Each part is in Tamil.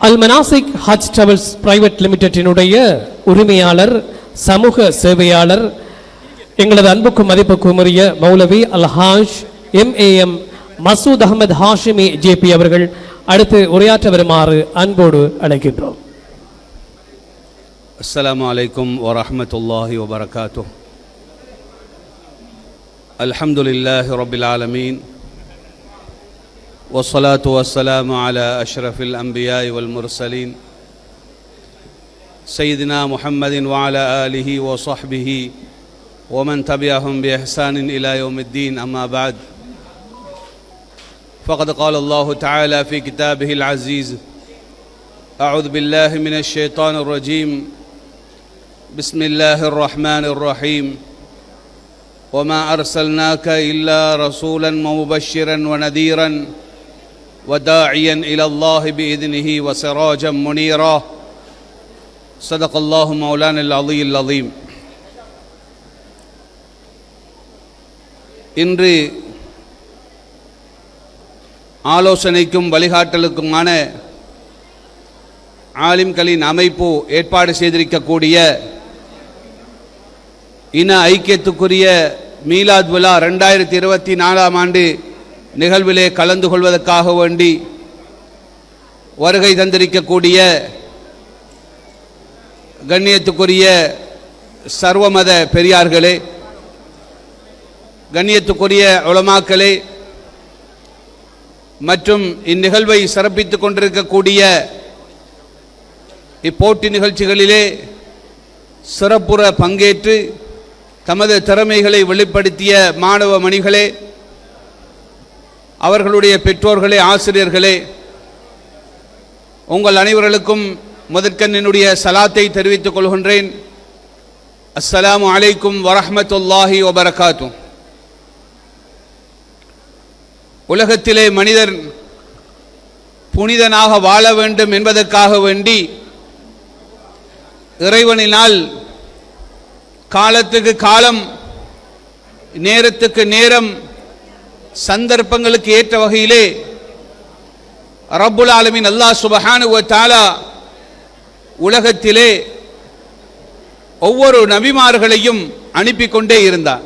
அல் மனாசிக் ஹஜ் டிராவல்ஸ் பிரைவேட் லிமிடெடினுடைய உரிமையாளர் சமூக சேவையாளர் எங்களது அன்புக்கும் மதிப்புக்கும் உரிய மௌலவி அல்ஹாஜ் MAM மசூத் அகமது ஹாஷிமி JP அவர்கள் அடுத்து உரையாற்ற வருமாறு அன்போடு அழைக்கின்றோம். அஸ்ஸலாமு அலைக்கும் வரஹ்மத்துல்லாஹி வபரகாத்துஹ். அல்ஹம்துலில்லாஹி ரப்பில் ஆலமீன் والصلاة والسلام على أشرف الأنبياء والمرسلين سيدنا محمد وعلى آله وصحبه ومن تبعهم بإحسان إلى يوم الدين. أما بعد، فقد قال الله تعالى في كتابه العزيز: أعوذ بالله من الشيطان الرجيم، بسم الله الرحمن الرحيم، وما أرسلناك إلا رسولا مبشرا ونذيرا وداعيا إلى الله بإذنه وسراجا منيرا. صدق الله مولانا العلي العظيم. இன்று ஆலோசனைக்கும் வழிகாட்டலுக்குமான ஆலிம்களின் அமைப்பு ஏற்பாடு செய்திருக்கக்கூடிய இன ஐக்கியத்துக்குரிய மீலாத் விழா 2024 ஆண்டு நிகழ்விலே கலந்து கொள்வதற்காக வேண்டி வருகை தந்திருக்கக்கூடிய கண்ணியத்துக்குரிய சர்வமத பெரியார்களே, கண்ணியத்துக்குரிய உலமாக்களே மற்றும் இந்நிகழ்வை சிறப்பித்துக் கொண்டிருக்கக்கூடிய இப்போட்டி நிகழ்ச்சிகளிலே சிறப்புற பங்கேற்று தமது திறமைகளை வெளிப்படுத்திய மாணவ மணிகளே, அவர்களுடைய பெற்றோர்களே, ஆசிரியர்களே, உங்கள் அனைவர்களுக்கும் முதற்கண் என்னுடைய சலாத்தை தெரிவித்துக் கொள்கின்றேன். அஸ்ஸலாமு அலைக்கும் வரஹ்மத்துல்லாஹி வபரகாத்துஹ். உலகத்திலே மனிதர் புனிதனாக வாழ வேண்டும் என்பதற்காக வேண்டி இறைவனினால் காலத்துக்கு காலம், நேரத்துக்கு நேரம், சந்தர்ப்பங்களுக்கு ஏற்ற வகையிலே ரப்புல் ஆலமீன் அல்லாஹ் சுப்ஹானஹு வ தஆலா உலகத்திலே ஒவ்வொரு நபிமார்களையும் அனுப்பி கொண்டே இருந்தார்.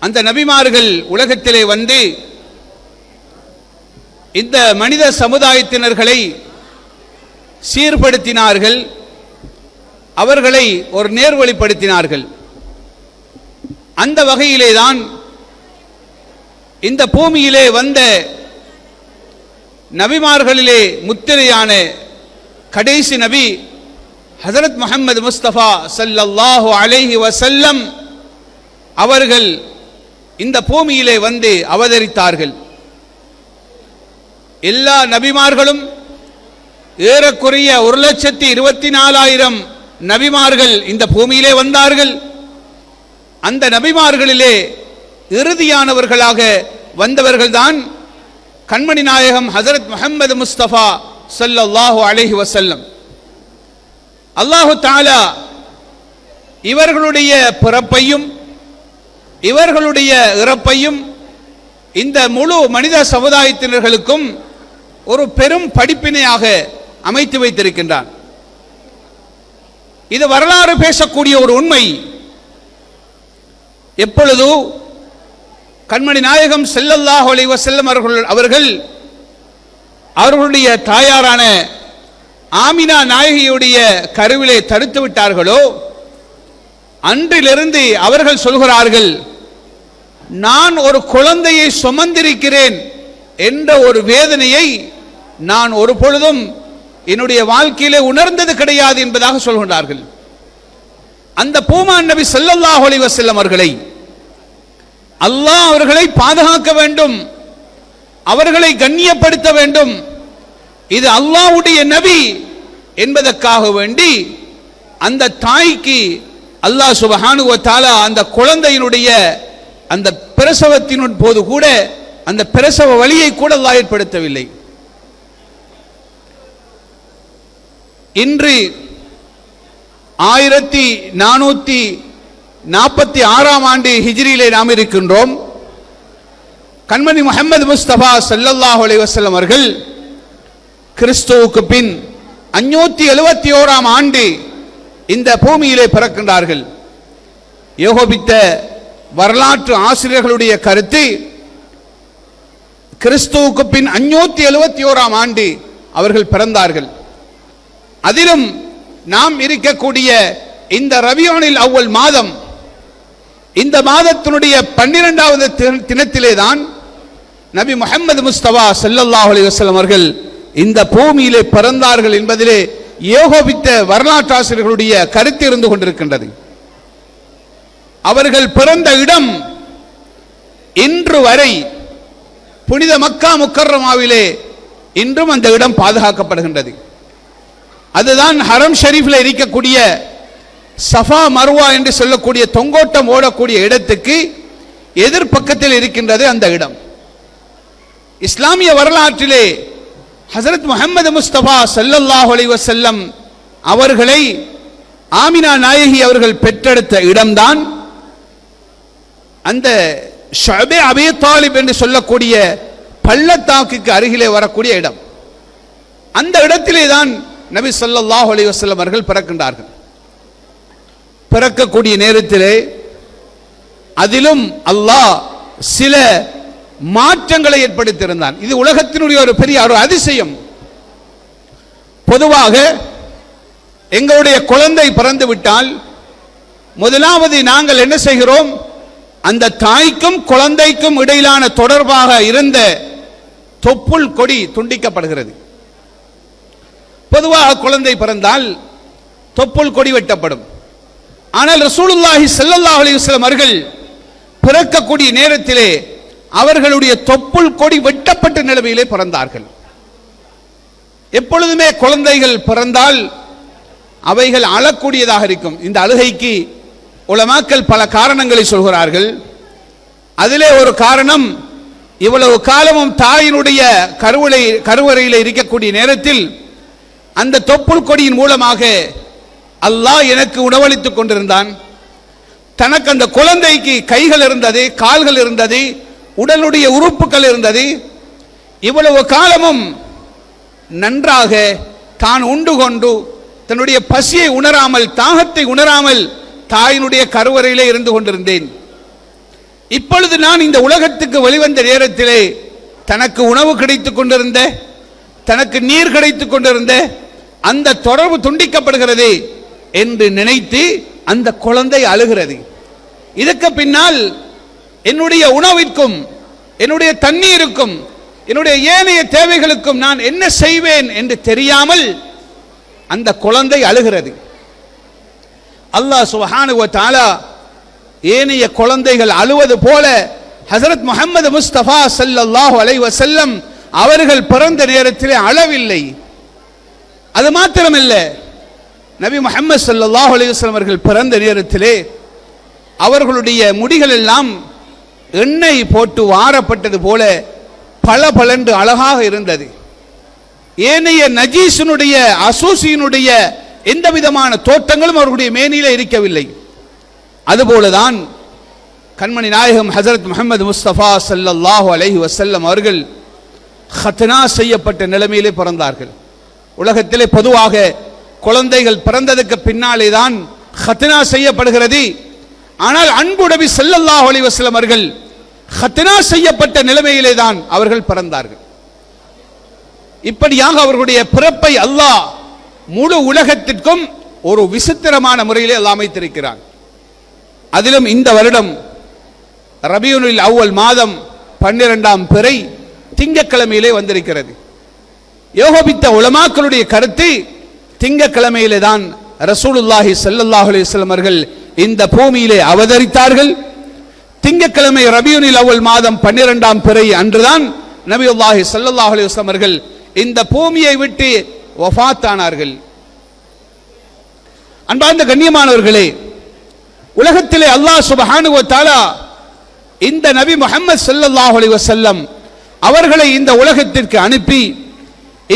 அந்த நபிமார்கள் உலகத்திலே வந்து இந்த மனித சமுதாயத்தினர்களை சீர்படுத்தினார்கள், அவர்களை ஒரு நேர்வழிப்படுத்தினார்கள். அந்த வகையிலேதான் இந்த பூமியிலே வந்த நபிமார்களிலே முத்திரையான கடைசி நபி ஹஜரத் முஹம்மது முஸ்தபா ஸல்லல்லாஹு அலைஹி வஸல்லம் அவர்கள் இந்த பூமியிலே வந்து அவதரித்தார்கள். எல்லா நபிமார்களும் ஏறக்குறைய 1,24,000 நபிமார்கள் இந்த பூமியிலே வந்தார்கள். அந்த நபிமார்களிலே இறுதியானவர்களாக வந்தவர்கள்தான் கண்மணி நாயகம் ஹஜரத் முஹம்மது முஸ்தபா ஸல்லல்லாஹு அலைஹி வஸல்லம். அல்லாஹு தஆலா இவர்களுடைய பிறப்பையும் இவர்களுடைய இறப்பையும் இந்த முழு மனித சமுதாயத்தினர்களுக்கும் ஒரு பெரும் படிப்பினையாக அமைத்து வைத்திருக்கின்றான். இது வரலாறு பேசக்கூடிய ஒரு உண்மை. எப்பொழுது கண்மணி நாயகம் ஸல்லல்லாஹு அலைஹி வஸல்லம் அவர்களுடைய தாயாரான ஆமினா நாயகியுடைய கருவிலே தடுத்து விட்டார்களோ, அன்றிலிருந்து அவர்கள் சொல்கிறார்கள், நான் ஒரு குழந்தையை சுமந்திருக்கிறேன் என்ற ஒரு வேதனையை நான் ஒரு பொழுதும் என்னுடைய வாழ்க்கையிலே உணர்ந்தது கிடையாது என்பதாக சொல்கின்றார்கள். அந்த பூமான் நபி ஸல்லல்லாஹு அலைஹி வஸல்லம் அவர்களை அல்லாஹ் அவர்களை பாதுகாக்க வேண்டும், அவர்களை கண்ணியப்படுத்த வேண்டும். இது அல்லாஹ்வுடைய நபி என்பதற்காக வேண்டி அந்த தாய்க்கு அல்லாஹ் சுப்ஹானஹு வ தஆலா அந்த குழந்தையினுடைய அந்த பிரசவத்தின் போது கூட அந்த பிரசவ வலியை கூட அல்லாஹ் ஏற்படுத்தவில்லை. இன்று 1446 ஆண்டு ஹிஜ்ரியிலே நாம் இருக்கின்றோம். கண்மணி முஹம்மது முஸ்தபா ஸல்லல்லாஹு அலைஹி வஸல்லம் அவர்கள் கிறிஸ்துவுக்கு பின் 571ஆம் ஆண்டு இந்த பூமியிலே பிறக்கின்றார்கள். ஏகோபித்த வரலாற்று ஆசிரியர்களுடைய கருத்து, கிறிஸ்துவுக்கு பின் 571ஆம் ஆண்டு அவர்கள் பிறந்தார்கள். அதிலும் நாம் இருக்கக்கூடிய இந்த ரபியுல் அவ்வல் மாதம், இந்த மாதத்தினுடைய 12வது தினத்திலே தான் நபி முஹம்மது முஸ்தபா ஸல்லல்லாஹு அலைஹி வஸல்லம் அவர்கள் இந்த பூமியிலே பிறந்தார்கள் என்பதிலே ஏகோபித்த வரலாற்றாசிரியர்களுடைய கருத்து இருந்து கொண்டிருக்கின்றது. அவர்கள் பிறந்த இடம் இன்று வரை புனித மக்கா முக்கர்ரமாவிலே இன்றும் அந்த இடம் பாதுகாக்கப்படுகின்றது. அதுதான் ஹரம் ஷரீஃபில் இருக்கக்கூடிய சஃபா மர்வா என்று சொல்லக்கூடிய தொங்கோட்டம் ஓடக்கூடிய இடத்துக்கு எதிர்பக்கத்தில் இருக்கின்றது அந்த இடம். இஸ்லாமிய வரலாற்றிலே ஹஜரத் முஹம்மது முஸ்தபா ஸல்லல்லாஹு அலைஹி வஸல்லம் அவர்களை ஆமினா நாயகி அவர்கள் பெற்றெடுத்த இடம்தான் அந்த ஷஅபே அபீ தாலிப் என்று சொல்லக்கூடிய பள்ளத்தாக்குக்கு அருகிலே வரக்கூடிய இடம். அந்த இடத்திலே தான் நபி ஸல்லல்லாஹு அலைஹி வஸல்லம் அவர்கள் பிறக்கின்றார்கள். பிறக்கக்கூடிய நேரத்திலே அதிலும் அல்லாஹ் சில மாற்றங்களை ஏற்படுத்தியிருந்தான். இது உலகத்தினுடைய ஒரு பெரிய ஒரு அதிசயம். பொதுவாக எங்களுடைய குழந்தை பிறந்து விட்டால் முதலாவது நாங்கள் என்ன செய்கிறோம், அந்த தாய்க்கும் குழந்தைக்கும் இடையிலான தொடர்பாக இருந்த தொப்புள் கொடி துண்டிக்கப்படுகிறது. பொதுவாக குழந்தை பிறந்தால் தொப்புள் கொடி வெட்டப்படும். ஆனால் ரசூலுல்லாஹி ஸல்லல்லாஹு அலைஹி வஸல்லம் அவர்கள் பிறக்கக்கூடிய நேரத்திலே அவர்களுடைய தொப்புள் கொடி வெட்டப்பட்ட நிலைமையிலே பிறந்தார்கள். எப்பொழுதுமே குழந்தைகள் பிறந்தால் அவைகள் அழக்கூடியதாக இருக்கும். இந்த அழுகைக்கு உலமாக்கள் பல காரணங்களை சொல்கிறார்கள். அதிலே ஒரு காரணம், இவ்வளவு காலமும் தாயினுடைய கருவறையில் இருக்கக்கூடிய நேரத்தில் அந்த தொப்புள் கொடியின் மூலமாக அல்லாஹ் எனக்கு உணவளித்துக் கொண்டிருந்தான். தனக்கு அந்த குழந்தைக்கு கைகள் இருந்தது, கால்கள் இருந்தது, உடலுடைய உறுப்புகள் இருந்தது. இவ்வளவு காலமும் நன்றாக தான் உண்டு கொண்டு தன்னுடைய பசியை உணராமல், தாகத்தை உணராமல் தாயினுடைய கருவறையிலே இருந்து கொண்டிருந்தேன். இப்பொழுது நான் இந்த உலகத்துக்கு வெளிவந்த நேரத்திலே தனக்கு உணவு கிடைத்துக் கொண்டிருந்த, தனக்கு நீர் கிடைத்துக் கொண்டிருந்த அந்த தொடர்பு துண்டிக்கப்படுகிறது என்று நினைத்து அந்த குழந்தை அழுகிறது. இதற்கு பின்னால் என்னுடைய உணவிற்கும் என்னுடைய தண்ணீருக்கும் என்னுடைய ஏனைய தேவைகளுக்கும் நான் என்ன செய்வேன் என்று தெரியாமல் அந்த குழந்தை அழுகிறது. அல்லாஹ் சுப்ஹானஹு வ தஆலா ஏனைய குழந்தைகள் அழுவது போல ஹஜரத் முஹம்மது முஸ்தபா ஸல்லல்லாஹு அலைஹி வஸல்லம் அவர்கள் பிறந்த நேரத்திலே அழவில்லை. அது மாத்திரமல்ல, நபி முஹம்மது ஸல்லல்லாஹு அலைஹி வஸல்லம் அவர்கள் பிறந்த நேரத்திலே அவர்களுடைய முடிகள் எல்லாம் எண்ணெய் போட்டு வாரப்பட்டது போல பளபளன்று அழகாக இருந்தது. ஏனைய நஜீஸினுடைய அசூசியினுடைய எந்த விதமான தோற்றங்களும் அவர்களுடைய மேனியிலே இருக்கவில்லை. அதுபோலதான் கண்மணி நாயகம் ஹஜரத் முஹம்மது முஸ்தபா ஸல்லல்லாஹு அலைஹி வஸல்லம் அவர்கள் ஹத்னா செய்யப்பட்ட நிலைமையிலே பிறந்தார்கள். உலகத்திலே பொதுவாக குழந்தைகள் பிறந்ததுக்கு பின்னாலே தான் ஹத்னா செய்யப்படுகிறது. ஆனால் அன்பு நபி ஸல்லல்லாஹு அலைஹி வஸல்லம் அவர்கள் ஹத்னா செய்யப்பட்ட நிலைமையிலே தான் அவர்கள் பிறந்தார்கள். இப்படியாக அவர்களுடைய பிறப்பை அல்லாஹ் முழு உலகத்திற்கும் ஒரு விசித்திரமான முறையிலே அல்லாஹ் அமைத்திருக்கிறான். அதிலும் இந்த வருடம் ரபியுல் அவ்வல் மாதம் 12ஆம் பிறை திங்கட்கிழமையிலே வந்திருக்கிறது. யோகபித்த உலமாக்களுடைய கருத்து, திங்கட்கிழமையிலே தான் ரசூலுல்லாஹி ஸல்லல்லாஹு அலைஹி வஸல்லம் அவர்கள் இந்த பூமியிலே அவதரித்தார்கள். திங்கட்கிழமை ரபியுல் அவ்வல் மாதம் 12ஆம் பிறை அன்றுதான் நபியுல்லாஹி ஸல்லல்லாஹு அலைஹி வஸல்லம் அவர்கள் இந்த பூமியை விட்டு வஃபாத்தானார்கள். அன்பார்ந்த கண்ணியமானவர்களே, உலகத்திலே அல்லாஹ் சுப்ஹானஹு வ தஆலா இந்த நபி முஹம்மது ஸல்லல்லாஹு அலைஹி வஸல்லம் அவர்களை இந்த உலகத்திற்கு அனுப்பி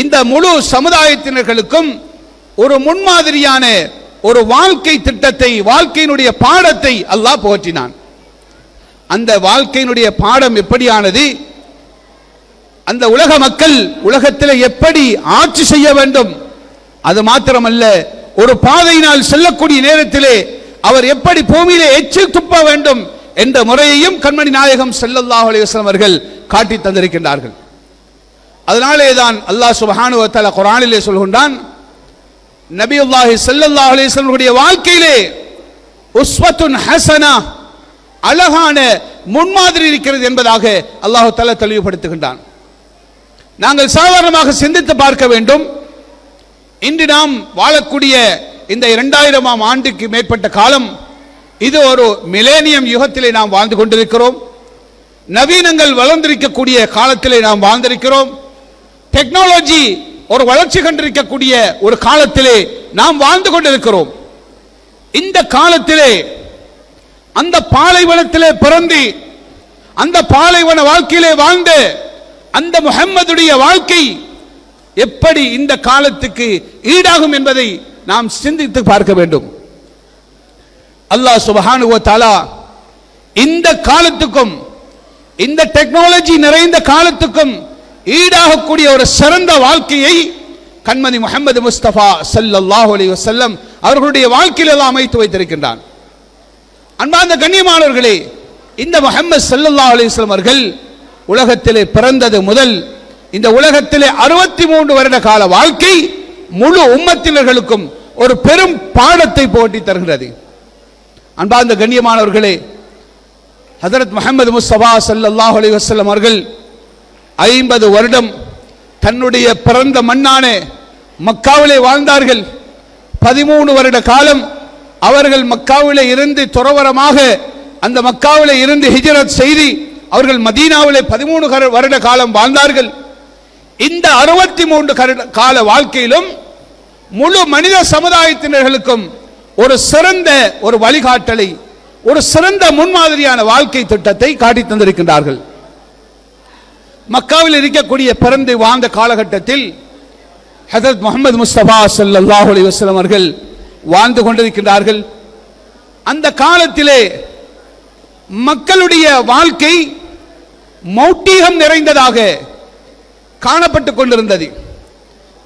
இந்த முழு சமுதாயத்தினர்களுக்கும் ஒரு முன்மாதிரியான ஒரு வாழ்க்கை திட்டத்தை, வாழ்க்கையினுடைய பாடத்தை அல்லாஹ் புகட்டினான். அந்த வாழ்க்கையினுடைய பாடம் எப்படியானது? அந்த உலக மக்கள் உலகத்தில் எப்படி ஆட்சி செய்ய வேண்டும், அது மாத்திரமல்ல ஒரு பாதையினால் செல்லக்கூடிய நேரத்திலே அவர் எப்படி பூமியிலே எச்சில் துப்ப வேண்டும் என்ற முறையையும் கண்மணி நாயகம் ஸல்லல்லாஹு அலைஹி வஸல்லம் அவர்கள் காட்டி தந்திருக்கின்றார்கள். அதனாலே தான் அல்லாஹ் சுப்ஹானஹு வ தஆலா குர்ஆனிலே சொல்கின்றான், நபியுல்லாஹி ஸல்லல்லாஹு அலைஹி வஸல்லம் உடைய வாழ்க்கையிலே உஸ்வத்துன் ஹஸனா, அழகான முன்மாதிரி இருக்கிறது என்பதாக அல்லாஹ் தஆலா தெளிவுபடுத்துகின்றான். நாங்கள் சாதாரணமாக சிந்தித்து பார்க்க வேண்டும். இன்று நாம் வாழக்கூடிய இந்த 2000ஆம் ஆண்டுக்கு மேற்பட்ட காலம், இது ஒரு மிலேனியம் யுகத்திலே நாம் வாழ்ந்து கொண்டிருக்கிறோம். நவீனங்கள் வளர்ந்திருக்கக்கூடிய காலத்திலே நாம் வாழ்ந்திருக்கிறோம். டெக்னாலஜி ஒரு வளர்ச்சி கண்டிருக்கக்கூடிய ஒரு காலத்திலே நாம் வாழ்ந்து கொண்டிருக்கிறோம். இந்த காலத்திலே அந்த பாலைவனத்திலே பிறந்து அந்த பாலைவன வாழ்க்கையிலே வாழ்ந்த அந்த முஹம்மதுடைய வாழ்க்கை எப்படி இந்த காலத்துக்கு ஈடாகும் என்பதை நாம் சிந்தித்து பார்க்க வேண்டும். அல்லாஹ் சுப்ஹானஹு வ தஆலா இந்த காலத்துக்கும் இந்த டெக்னாலஜி நிறைந்த காலத்துக்கும் ஈடாகக்கூடிய ஒரு சிறந்த வாழ்க்கையை கண்மணி முஹம்மது முஸ்தபா ஸல்லல்லாஹு அலைஹி வஸல்லம் அவர்களுடைய வாழ்க்கையில் எல்லாம் அமைத்து வைத்திருக்கின்றான். அன்பார்ந்த கண்ணியமானவர்களே, இந்த முஹம்மது ஸல்லல்லாஹு அலைஹி வஸல்லம் அவர்கள் உலகத்திலே பிறந்தது முதல் இந்த உலகத்திலே 63 வருட கால வாழ்க்கை முழு உம்மத்தினர்களுக்கும் ஒரு பெரும் பாடத்தை போட்டி தருகிறது. அன்பார்ந்த கண்ணியமானவர்களே, ஹஜ்ரத் முஹம்மது முஸ்தபா ஸல்லல்லாஹு அலைஹி வஸல்லம் அவர்கள் 50 வருடம் தன்னுடைய பிறந்த மண்ணான மக்காவிலே வாழ்ந்தார்கள். 13 வருட காலம் அவர்கள் மக்காவிலே இருந்து துறவரமாக அந்த மக்காவிலே இருந்து ஹிஜ்ரத் செய்து அவர்கள் மதீனாவிலே 13 வருட காலம் வாழ்ந்தார்கள். இந்த 63 கால வாழ்க்கையிலும் முழு மனித சமுதாயத்தினர்களுக்கும் ஒரு சிறந்த ஒரு வழிகாட்டலை, ஒரு சிறந்த முன்மாதிரியான வாழ்க்கை திட்டத்தை காட்டி தந்திருக்கின்றார்கள். மக்காவில் இருக்கக்கூடிய பிறந்து வாழ்ந்த காலகட்டத்தில் ஹஜ்ரத் முஹம்மது முஸ்தபா ஸல்லல்லாஹு அலைஹி வஸல்லம் அவர்கள் வாழ்ந்து கொண்டிருக்கின்றார்கள். அந்த காலத்திலே மக்களுடைய வாழ்க்கை மௌட்டிகம் நிறைந்ததாக காணப்பட்டுக் கொண்டிருந்தது.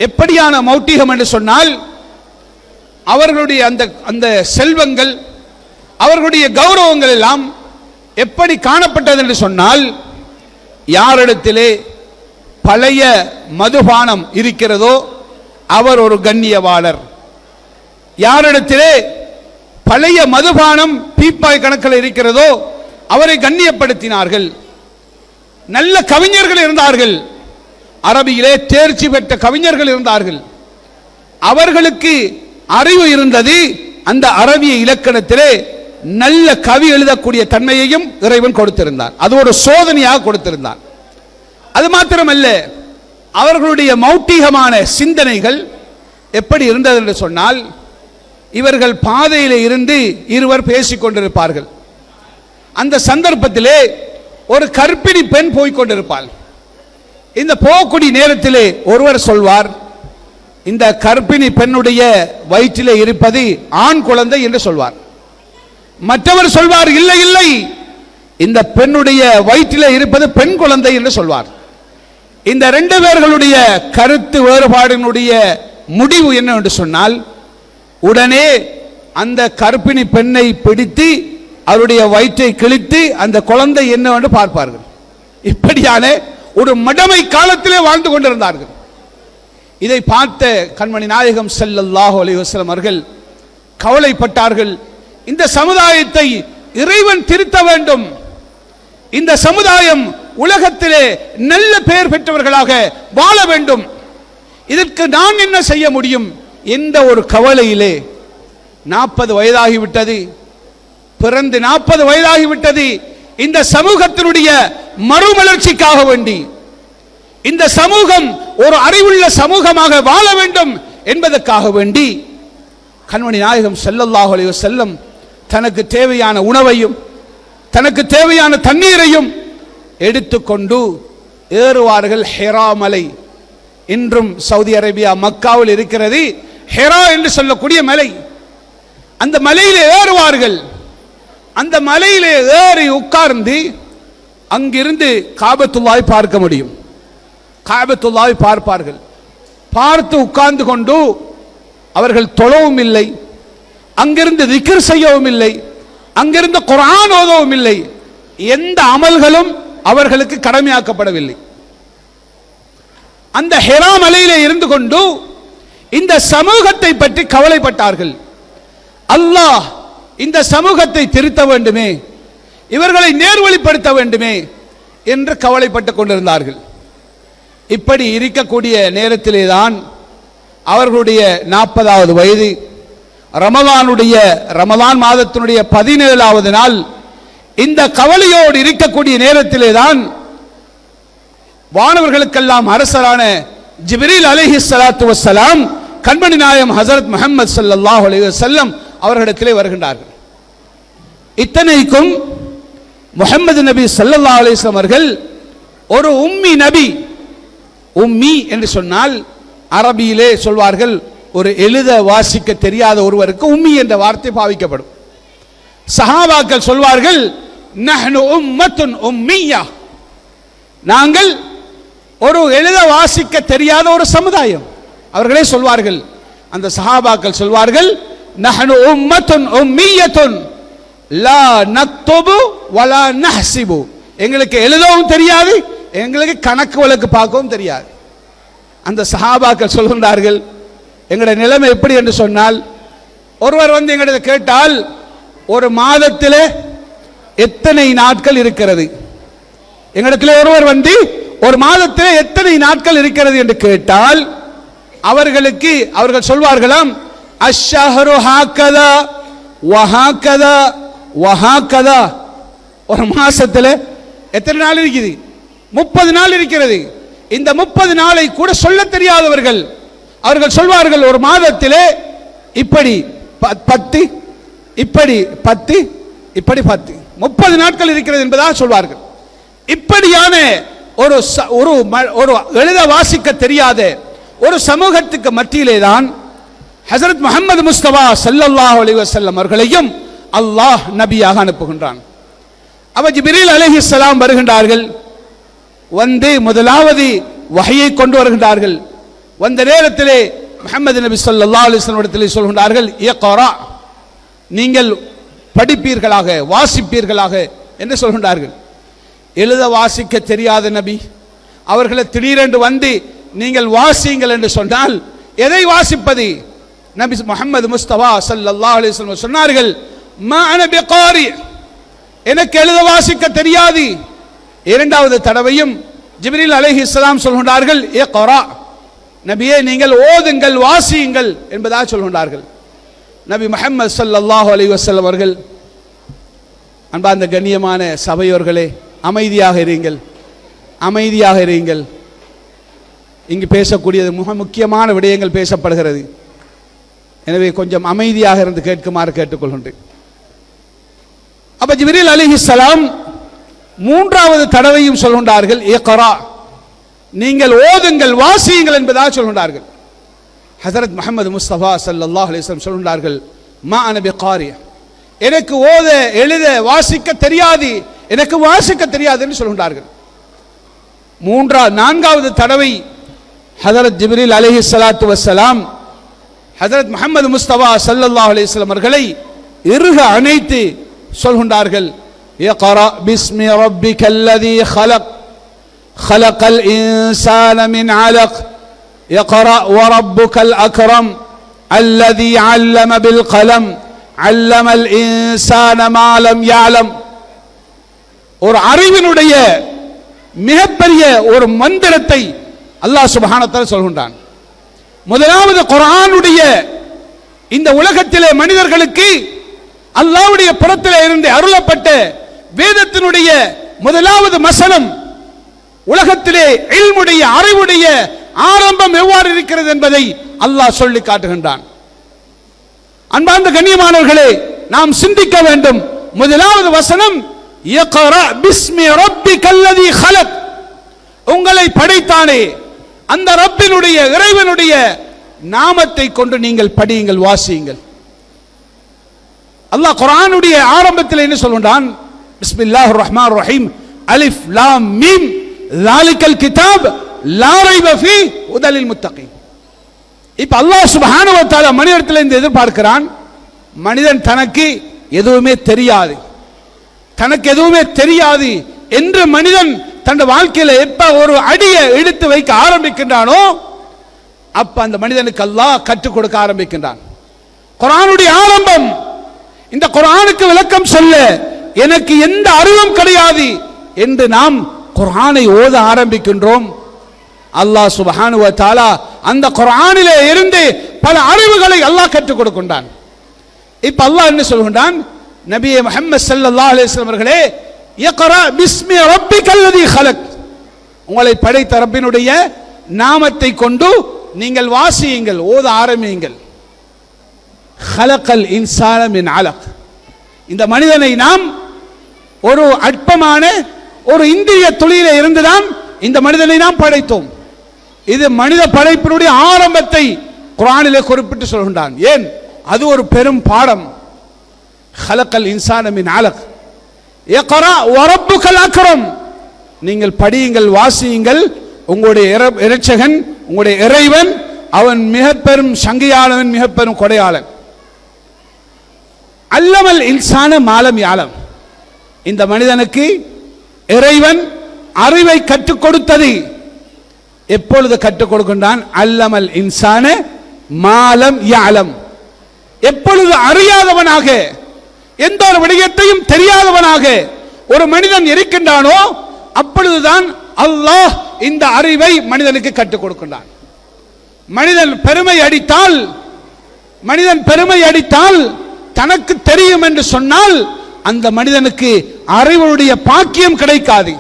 எப்படியான மௌட்டிகம் என்று சொன்னால், அவர்களுடைய அந்த செல்வங்கள், அவர்களுடைய கௌரவங்கள் எல்லாம் எப்படி காணப்பட்டது என்று சொன்னால், யாரிடத்திலே பழைய மதுபானம் இருக்கிறதோ அவர் ஒரு கண்ணியவாளர், யாரிடத்திலே பழைய மதுபானம் பீப்பாய் கணக்கில் இருக்கிறதோ அவரை கண்ணியப்படுத்தினார்கள். நல்ல கவிஞர்கள் இருந்தார்கள், அரபியிலே தேர்ச்சி பெற்ற கவிஞர்கள் இருந்தார்கள். அவர்களுக்கு அறிவு இருந்தது. அந்த அரபிய இலக்கணத்திலே நல்ல கவி எழுதக்கூடிய தன்மையையும் இறைவன் கொடுத்திருந்தார். அது ஒரு சோதனையாக கொடுத்திருந்தார். அது மாத்திரமல்ல, அவர்களுடைய மௌட்டிகமான சிந்தனைகள் எப்படி இருந்தது என்று சொன்னால், இவர்கள் பாதையிலே இருந்து இருவர் பேசிக் கொண்டிருப்பார்கள். அந்த சந்தர்ப்பத்திலே ஒரு கர்ப்பிணி பெண் போய்கொண்டிருப்பாள். இந்த போகக்கூடிய நேரத்திலே ஒருவர் சொல்வார், இந்த கர்ப்பிணி பெண்ணுடைய வயிற்றிலே இருப்பது ஆண் குழந்தை என்று சொல்வார். மற்றவர் சொல்வார், இல்லை இல்லை, இந்த பெண்ணுடைய வயிற்றிலே இருப்பது பெண் குழந்தை என்று சொல்வார். இந்த 2 பேர்களுடைய கருத்து வேறுபாடினுடைய முடிவு என்ன என்று சொன்னால், உடனே அந்த கர்ப்பிணி பெண்ணை பிடித்து அவருடைய வயிற்றை கிழித்து அந்த குழந்தை என்னவென்று பார்ப்பார்கள். இப்படியான ஒரு மடமை காலத்திலே வாழ்ந்து கொண்டிருந்தார்கள். இதை பார்த்த கண்மணி நாயகம் ஸல்லல்லாஹு அலைஹி வஸல்லம் அவர்கள் கவலைப்பட்டார்கள். இந்த சமுதாயத்தை இறைவன் திருத்த வேண்டும், இந்த சமுதாயம் உலகத்திலே நல்ல பெயர் பெற்றவர்களாக வாழ வேண்டும், இதற்கு நான் என்ன செய்ய முடியும் என்ற ஒரு கவலையிலே 40 வயதாகிவிட்டது, பிறந்து 40 வயதாகிவிட்டது. இந்த சமூகத்தினுடைய மறுமலர்ச்சிக்காக வேண்டி, இந்த சமூகம் ஒரு அறிவுள்ள சமூகமாக வாழ வேண்டும் என்பதற்காக வேண்டி கண்மணி நாயகம் ஸல்லல்லாஹு அலைஹி வஸல்லம் தனக்கு தேவையான உணவையும் தனக்கு தேவையான தண்ணீரையும் எடுத்துக்கொண்டு ஏறுவார்கள். ஹிரா மலை இன்றும் சவுதி அரேபியா மக்காவில் இருக்கிறது. ஹிரா என்று சொல்லக்கூடிய மலை, அந்த மலையிலே ஏறுவார்கள். அந்த மலையிலே ஏறி உட்கார்ந்து அங்கிருந்து காபத்துல்லாஹை பார்க்க முடியும். காபத்துல்லாவை பார்ப்பார்கள். பார்த்து உட்கார்ந்து கொண்டு அவர்கள் தொழவும் இல்லை, அங்கிருந்து திக்ர் செய்யவும் இல்லை, அங்கிருந்து குர்ஆன் ஓதவும் இல்லை. எந்த அமல்களும் அவர்களுக்கு கடமையாக்கப்படவில்லை. அந்த ஹிரா மலையிலே இருந்து கொண்டு இந்த சமூகத்தை பற்றி கவலைப்பட்டார்கள். அல்லாஹ் இந்த சமூகத்தை திருத்த வேண்டுமே, இவர்களை நேர்வழிப்படுத்த வேண்டுமே என்று கவலைப்பட்டுக் கொண்டிருந்தார்கள். இப்படி இருக்கக்கூடிய நேரத்திலே தான் அவர்களுடைய 40வது வயது, ரமலான் மாதத்தினுடைய 17வது நாள், இந்த கவலையோடு இருக்கக்கூடிய நேரத்திலே தான் வானவர்களுக்கெல்லாம் அரசரான ஜிப்ரீல் அலைஹிஸ்ஸலாத்து வஸ்ஸலாம் கண்மணி நாயகம் ஹஜரத் முஹம்மது ஸல்லல்லாஹு அலைஹி வஸல்லம் அவர்களிடத்திலே வருகின்றார்கள். இத்தனைக்கும் முஹம்மது நபி ஸல்லல்லாஹு அலைஹி வஸல்லம் அவர்கள் ஒரு உம்மி நபி. உம்மி என்று சொன்னால் அரபியிலே சொல்வார்கள், ஒரு எழுத வாசிக்க தெரியாத ஒருவருக்கு உம்மி என்ற வார்த்தை பாவிக்கப்படும். சஹாபாக்கள் சொல்வார்கள், நஹ்னு உம்மத்துன் உம்மியா, நாங்கள் ஒரு எழுத வாசிக்க தெரியாத ஒரு சமுதாயம். அவர்களே சொல்வார்கள், அந்த சஹாபாக்கள் சொல்வார்கள், நஹ்னு உம்மத்துன் உம்மியத்துன் லா நக்துபு வலா நஹ்சிபு, எங்களுக்கு எழுதவும் தெரியாது, எங்களுக்கு கணக்கு வழக்கு பார்க்கவும் தெரியாது. அந்த சஹாபாக்கள் சொல்கின்றார்கள், எங்களுடைய நிலைமை எப்படி என்று சொன்னால், ஒருவர் வந்து எங்களிடம் கேட்டால் ஒரு மாதத்தில் எத்தனை நாட்கள் இருக்கிறது, எங்களிடத்தில் ஒருவர் வந்து ஒரு மாதத்தில் எத்தனை நாட்கள் இருக்கிறது என்று கேட்டால் அவர்கள் சொல்வார்களாம், அஷ்ஷஹரு ஹாகதா வஹாகதா வஹாகதா, ஒரு மாசத்தில் எத்தனை நாள் இருக்குது, 30 நாள் இருக்கிறது. இந்த 30 நாளை கூட சொல்ல தெரியாதவர்கள் அவர்கள் சொல்வார்கள், ஒரு மாதத்திலே இப்படி 10 இப்படி 10 இப்படி 10 30 நாட்கள் இருக்கிறது என்பதாக சொல்வார்கள். இப்படியான ஒரு எழுத வாசிக்க தெரியாத ஒரு சமூகத்துக்கு மத்தியிலே தான் ஹஜரத் முஹம்மது முஸ்தபா ஸல்லல்லாஹு அலைஹி வஸல்லம் அவர்களையும் அல்லாஹ் நபியாக அனுப்புகின்றான். அவ ஜிப்ரீல் அலைஹிஸ்ஸலாம் வருகின்றார்கள். வந்து முதலாவது வஹையை கொண்டு வருகின்றார்கள். வந்த நேரத்திலே முஹம்மது நபி ஸல்லல்லாஹு அலைஹி வஸல்லம் இடத்திலே சொல்கின்றார்கள், இக்ரா, நீங்கள் படிப்பீர்களாக, வாசிப்பீர்களாக என்று சொல்கின்றார்கள். எழுத வாசிக்க தெரியாத நபி அவர்களை திடீரென்று வந்து நீங்கள் வாசியுங்கள் என்று சொன்னால் எதை வாசிப்பது? நபி முஹம்மது முஸ்தபா ஸல்லல்லாஹு அலைஹி வஸல்லம் சொன்னார்கள், மா அன பிகாரி, எனக்கு எழுத வாசிக்க தெரியாது. இரண்டாவது தடவையும் ஜிப்ரீல் அலைஹிஸ்ஸலாம் சொல்கின்றார்கள், இக்ரா, நபியே நீங்கள் ஓதுங்கள், வாசியுங்கள் என்பதாக சொல்கின்றார்கள். நபி முஹம்மது ஸல்லல்லாஹு அலைஹி வஸல்லம் அவர்கள், அன்பார்ந்த கண்ணியமான சபையோர்களே, அமைதியாக இருங்கள், அமைதியாக இருங்கள். இங்கு பேசக்கூடியது மிக முக்கியமான விடயங்கள் பேசப்படுகிறது. எனவே கொஞ்சம் அமைதியாக இருந்து கேட்குமாறு கேட்டுக்கொள்கின்றேன். அப்ப ஜிப்ரீல் அலைஹிஸ்ஸலாம் மூன்றாவது தடவையும் சொல்கின்றார்கள், இக்ரா, நீங்கள் ஓதுங்கள், வாசியுங்கள் என்பதாக சொல்கின்றார்கள். ஹஜரத் முஹம்மது முஸ்தபா ஸல்லல்லாஹு அலைஹி வஸல்லம் சொல்கின்றார்கள், மா அன பிகாரி, எனக்கு ஓத எழுத வாசிக்க தெரியாது, எனக்கு வாசிக்க தெரியாது என்று சொல்கின்றார்கள். நான்காவது தடவை ஹஜரத் ஜிப்ரீல் அலைஹிஸ்ஸலாத்து வஸ்ஸலாம் ஹஜரத் முஹம்மது முஸ்தபா ஸல்லல்லாஹு அலைஹி வஸல்லம் அவர்களை இறுக அணைத்து சொல்கின்றார்கள், இக்ரா பிஸ்மி ரப்பிக்கல்லதீ خلق خلق الإنسان من علق اقرأ وربك الأكرم الذي علم بالقلم علم الإنسان ما لم يعلم. ஒரு அறிவினுடைய மிகப்பெரிய ஒரு மந்திரத்தை அல்லாஹ் சுப்ஹானஹு வ தஆலா சொல்கின்றான். முதலாவது குர்ஆனுடைய இந்த உலகத்திலே மனிதர்களுக்கு அல்லாஹ்வுடைய புறத்திலே இருந்து அருளப்பட்ட வேதத்தினுடைய முதலாவது வசனம், உலகத்திலே இல்முடைய அறிவுடைய ஆரம்பம் எவ்வாறு இருக்கிறது என்பதை அல்லாஹ் சொல்லி காட்டுகின்றான். அன்பார்ந்த கண்ணியமானவர்களே, நாம் சிந்திக்க வேண்டும். முதலாவது வசனம், இக்ரா பிஸ்மி ரப்பிக்கல்லதீ خلق, உங்களை படைத்தானே அந்த ரப்பினுடைய இறைவனுடைய நாமத்தை கொண்டு நீங்கள் படியுங்கள், வாசியுங்கள். அல்லாஹ் குர்ஆனுடைய ஆரம்பத்தில் என்ன சொல்கின்றான்? பிஸ்மில்லாஹிர் ரஹ்மானிர் ரஹீம், அலிஃப் லாம் மீம் ذَلِكَ الْكِتَابُ லா ரைப ஃபீ ஹுதலில் முத்தகீன். இப்ப அல்லாஹ் சுப்ஹானஹு வ தஆலா மனிதனிடத்தில் இந்த எதிர்பார்க்கிறான், மனிதன் தனக்கு எதுவுமே தெரியாது, தனக்கு எதுவுமே தெரியாது என்று மனிதன் தன் வாழ்க்கையில எப்ப ஒரு அடியை எடுத்து வைக்க ஆரம்பிக்கின்றானோ அப்ப அந்த மனிதனுக்கு அல்லாஹ் கற்றுக் கொடுக்க ஆரம்பிக்கின்றான். குர்ஆனுடைய ஆரம்பம், இந்த குர்ஆனுக்கு விளக்கம் சொல்ல எனக்கு எந்த அறிவும் கிடையாது என்று நாம் குர்ஆனை ஓத ஆரம்பிக்கின்றோம். அல்லாஹ் சுப்ஹானஹு வ தஆலா அந்த குர்ஆனிலே இருந்து பல அறிவுகளை அல்லாஹ் கற்றுக் கொடுக்கின்றான். இப்ப அல்லாஹ் என்ன சொல்கின்றான், நபியே முஹம்மது ஸல்லல்லாஹு அலைஹி வஸல்லம் அவர்களே, இக்ரா பிஸ்மி ரப்பிக்கல்லதீ ஹலக், உங்களை படைத்த ரப்பினுடைய நாமத்தை கொண்டு நீங்கள் வாசியுங்கள், ஓத ஆரம்பியுங்கள். ஹலக்கல் இன்சான மின் அலக், இந்த மனிதனை நாம் ஒரு அற்பமான ஒரு இந்திரிய துளியில இருந்துதான் இந்த மனிதனை நாம் படைத்தோம். இது மனித படைப்பினுடைய ஆரம்பத்தை குர்ஆனிலே குறிப்பிட்டு சொல்கின்றான். ஏன், அது ஒரு பெரும் பாடம். ஹலக்கல் இன்சான மின் அலக், இக்ரா வரப்புக்கல் அக்ரம், நீங்கள் படியுங்கள், வாசியுங்கள், உங்களுடைய இரட்சகன், உங்களுடைய இறைவன், அவன் மிக பெரும் சங்கையாளவன், மிக பெரும் கொடையாளன். அல்லமல் இன்சான மாலம் யாலம், இந்த மனிதனுக்கு இறைவன் அறிவை கற்றுக் கொடுத்தது எப்பொழுது கற்றுக் கொடுக்கின்றான்? அல்லமல் இன்சான மாலம் யாலம், எப்பொழுது அறியாதவனாக எந்த ஒரு விடயத்தையும் தெரியாதவனாக ஒரு மனிதன் இருக்கின்றானோ அப்பொழுதுதான் அல்லாஹ் இந்த அறிவை மனிதனுக்கு கற்றுக் கொடுக்கின்றான். மனிதன் பெருமை அடித்தால் தனக்கு தெரியும் என்று சொன்னால் அந்த மனிதனுக்கு அறிவுடைய பாக்கியம் கிடைக்காது.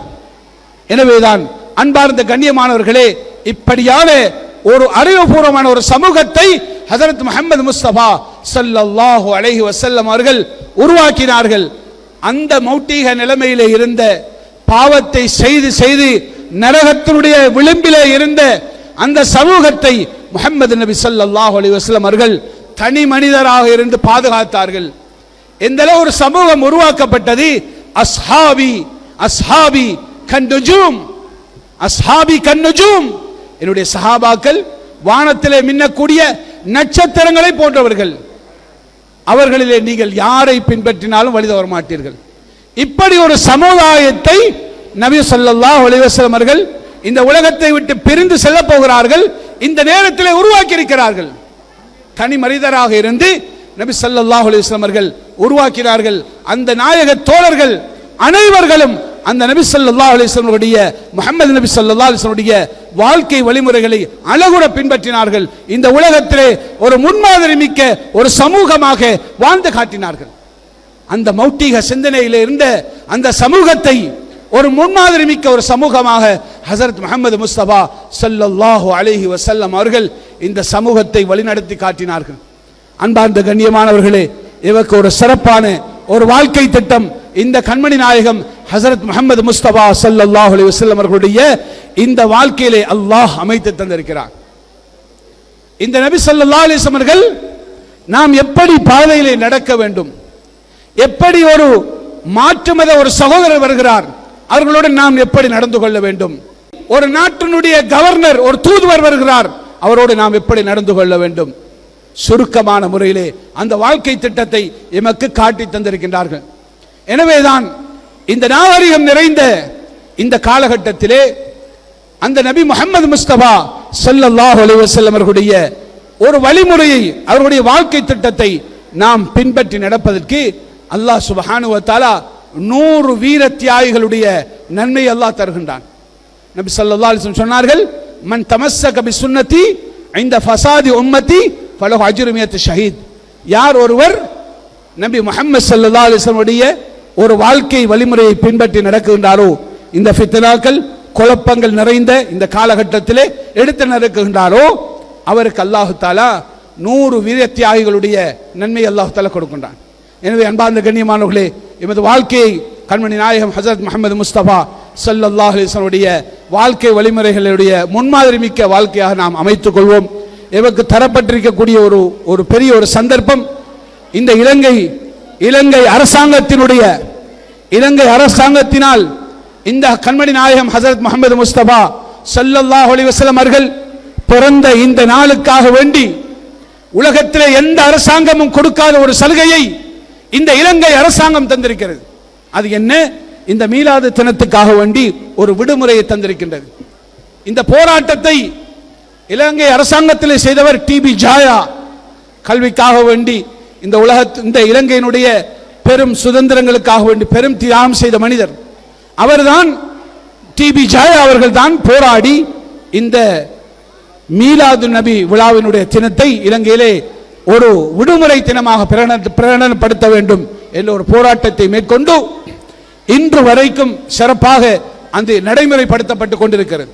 எனவேதான் அன்பார்ந்த கண்ணியமானவர்களே, இப்படியான ஒரு அறிவுபூர்வமான ஒரு சமூகத்தை ஹஜரத் முஹம்மது முஸ்தபா ஸல்லல்லாஹு அலைஹி வஸல்லம் அவர்கள் உருவாக்கினார்கள். அந்த மௌட்டிக நிலைமையிலே இருந்த, பாவத்தை செய்து செய்து நரகத்தினுடைய விளிம்பிலே இருந்த அந்த சமூகத்தை முஹம்மது நபி ஸல்லல்லாஹு அலைஹி வஸல்லம் அவர்கள் தனி மனிதராக இருந்து பாதுகாத்தார்கள். எந்த அளவு ஒரு சமூகம் உருவாக்கப்பட்டது? அஸ்ஹாபி அஸ்ஹாபி கன்னுஜூம், அஸ்ஹாபி கன்னுஜூம், என்னுடைய சஹாபாக்கள் வானத்திலே மின்னக்கூடிய நட்சத்திரங்களை போன்றவர்கள், அவர்களிலே நீங்கள் யாரை பின்பற்றினாலும் வழி தவற மாட்டீர்கள். இப்படி ஒரு சமுதாயத்தை நபி ஸல்லல்லாஹு அலைஹி வஸல்லம் அவர்கள் இந்த உலகத்தை விட்டு பிரிந்து செல்ல போகிறார்கள், இந்த நேரத்தில் உருவாக்கி இருக்கிறார்கள். தனி மனிதராக இருந்து நபி ஸல்லல்லாஹு அலைஹி வஸல்லம் அவர்கள் உருவாக்கினார்கள். அந்த நாயக தோழர்கள் அனைவர்களும் அந்த நபி ஸல்லல்லாஹு அலைஹி வஸல்லம் உடைய, முஹம்மது நபி ஸல்லல்லாஹு அலைஹி வஸல்லம் உடைய வாழ்க்கை வழிமுறைகளை அழகுற பின்பற்றினார்கள். இந்த உலகத்திலே ஒரு முன்மாதிரி மிக்க ஒரு சமூகமாக வாழ்ந்து காட்டினார்கள். அந்த மௌட்டிக சிந்தனையில் இருந்த அந்த சமூகத்தை ஒரு முன்மாதிரி மிக்க ஒரு சமூகமாக ஹஜரத் முஹம்மது முஸ்தபா ஸல்லல்லாஹு அலைஹி வஸல்லம் அவர்கள் இந்த சமூகத்தை வழிநடத்தி காட்டினார்கள். அன்பார்ந்த கண்ணியமானவர்களே, இவருக்கு ஒரு சிறப்பான ஒரு வாழ்க்கை திட்டம் இந்த கண்மணி நாயகம் ஹஜரத் முஹம்மது முஸ்தபா ஸல்லல்லாஹு அலைஹி வஸல்லம் அவர்களுடைய இந்த வாழ்க்கையிலே அல்லாஹ் அமைத்து தந்திருக்கிறார். இந்த நபி ஸல்லல்லாஹு அலைஹி வஸல்லம் அவர்கள் நாம் எப்படி பாதையிலே நடக்க வேண்டும், எப்படி ஒரு மாற்று மத ஒரு சகோதரர் வருகிறார் அவர்களோடு நாம் எப்படி நடந்து கொள்ள வேண்டும், ஒரு நாட்டினுடைய கவர்னர் ஒரு தூதுவர் வருகிறார் அவரோடு நாம் எப்படி நடந்து கொள்ள வேண்டும், சுருக்கமான முறையிலே அந்த வாழ்க்கை திட்டத்தை எமக்கு காட்டி தந்திருக்கின்றார்கள். எனவேதான் இந்த நாகரிகம் நிறைந்த இந்த காலகட்டத்திலே அந்த நபி முஹம்மது முஸ்தபா ஸல்லல்லாஹு அலைஹி வஸல்லம் அவர்களுடைய ஒரு வழிமுறையை, அவருடைய வாழ்க்கை திட்டத்தை நாம் பின்பற்றி நடப்பதற்கு அல்லாஹ் சுப்ஹானஹு வ தஆலா 100 வீர தியாகிகளுடைய நன்மை அல்லாஹ் தருகின்றான். நபி ஸல்லல்லாஹு அலைஹி வஸல்லம் சொன்னார்கள், மன் தமஸ்ஸக பி சுன்னதி இந்த ஃபசாதி உம்மதி ஃபலஹு அஜ்ரு மியத் ஷஹீத். யார் ஒருவர் நபி முஹம்மது ஸல்லல்லாஹு அலைஹி வஸல்லம் உடைய ஒரு வாழ்க்கை வழிமுறையை பின்பற்றி நடக்குகின்றாரோ, இந்த ஃபித்னாக்கள் குழப்பங்கள் நிறைந்த இந்த காலகட்டத்திலே எடுத்து நடக்குகின்றாரோ, அவருக்கு அல்லாஹு தஆலா 100 வீர தியாகிகளுடைய நன்மை அல்லாஹு தஆலா கொடுக்கின்றான். எனவே அன்பார்ந்த கண்ணியமானவர்களே, எமது வாழ்க்கையை கண்மணி நாயகம் ஹஜரத் முஹம்மது முஸ்தபா ஸல்லல்லாஹு அலைஹி வஸல்லம் உடைய வாழ்க்கை வழிமுறைகளுடைய முன்மாதிரி மிக்க வாழ்க்கையாக நாம் அமைத்துக் கொள்வோம். எமக்கு தரப்பட்டிருக்கக்கூடிய ஒரு பெரிய ஒரு சந்தர்ப்பம், இந்த இலங்கை அரசாங்கத்தினால் இந்த கண்மணி நாயகம் ஹஜரத் முஹம்மது முஸ்தபா ஸல்லல்லாஹு அலைஹி வஸல்லம் அவர்கள் பிறந்த இந்த நாளுக்காக வேண்டி உலகத்திலே எந்த அரசாங்கமும் கொடுக்காத ஒரு சலுகையை இந்த இலங்கை அரசாங்கம் தந்திருக்கிறது. அது என்ன? இந்த மீலாது தினத்துக்காக வேண்டி ஒரு விடுமுறையை தந்திருக்கின்றது. இந்த போராட்டத்தை இலங்கை அரசாங்கத்திலே செய்தவர் டிபி ஜாயா. கல்விக்காக வேண்டி இந்த இலங்கையினுடைய பெரும் சுதந்திரங்களுக்காக வேண்டி பெரும் தியாகம் செய்த மனிதர் அவர்தான். டிபி ஜாயா அவர்கள் தான் போராடி இந்த மீலாது நபி விழாவினுடைய தினத்தை இலங்கையிலே ஒரு விடுமுறை தினமாக பிரகடனப்படுத்த வேண்டும் என்ற ஒரு போராட்டத்தை மேற்கொண்டு இன்று வரைக்கும் சிறப்பாக அந்த நடைமுறைப்படுத்தப்பட்டுக் கொண்டிருக்கிறது.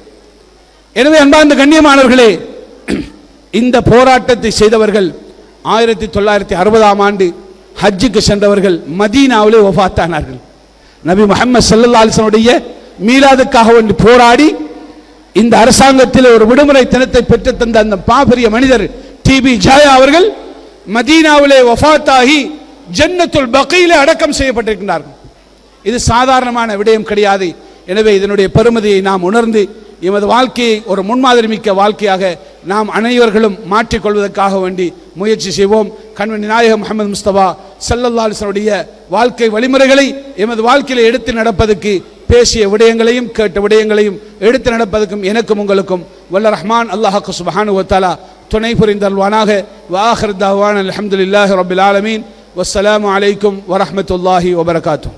எனவே அன்பார்ந்த கண்ணியமானவர்களே, இந்த போராட்டத்தை செய்தவர்கள் 1960ஆம் ஆண்டு ஹஜ்ஜுக்கு சென்றவர்கள் மதீனாவிலே வஃபாத்தானார்கள். நபி முஹம்மது ஸல்லல்லாஹு அலைஹி வஸல்லம் மீலாதுக்காக வேண்டி போராடி இந்த அரசாங்கத்தில் ஒரு விடுமுறை தினத்தை பெற்று தந்த அந்த பாபரிய மனிதர் டிபி ஜாயா அவர்கள் மதீனாவிலே வஃபாத்தாகி ஜன்னத்துல் பகீலே அடக்கம் செய்யப்பட்டிருக்கிறார்கள். இது சாதாரணமான விடயம் கிடையாது. எனவே இதனுடைய பெருமதியை நாம் உணர்ந்து எமது வாழ்க்கையை ஒரு முன்மாதிரி மிக்க வாழ்க்கையாக நாம் அனைவர்களும் மாற்றிக்கொள்வதற்காக வேண்டி முயற்சி செய்வோம். கண்மணி நாயகம் முஹம்மது முஸ்தபா ஸல்லல்லாஹு அலைஹி வஸல்லம் வாழ்க்கை வழிமுறைகளை எமது வாழ்க்கையில் எடுத்து நடப்பதற்கு, பேசிய விடயங்களையும் கேட்ட விடயங்களையும் எடுத்து நடப்பதற்கும் எனக்கும் உங்களுக்கும் வல்ல ரஹ்மான் அல்லாஹ் சுப்ஹானஹு வ தஆலா துணை புரிந்தல்வானாக. வஆகிரு தஅவானா அல்ஹம்துலில்லாஹி ரப்பில் ஆலமீன். வஸ்ஸலாமு அலைக்கும் வரஹ்மத்துல்லாஹி வபரகாத்துஹு.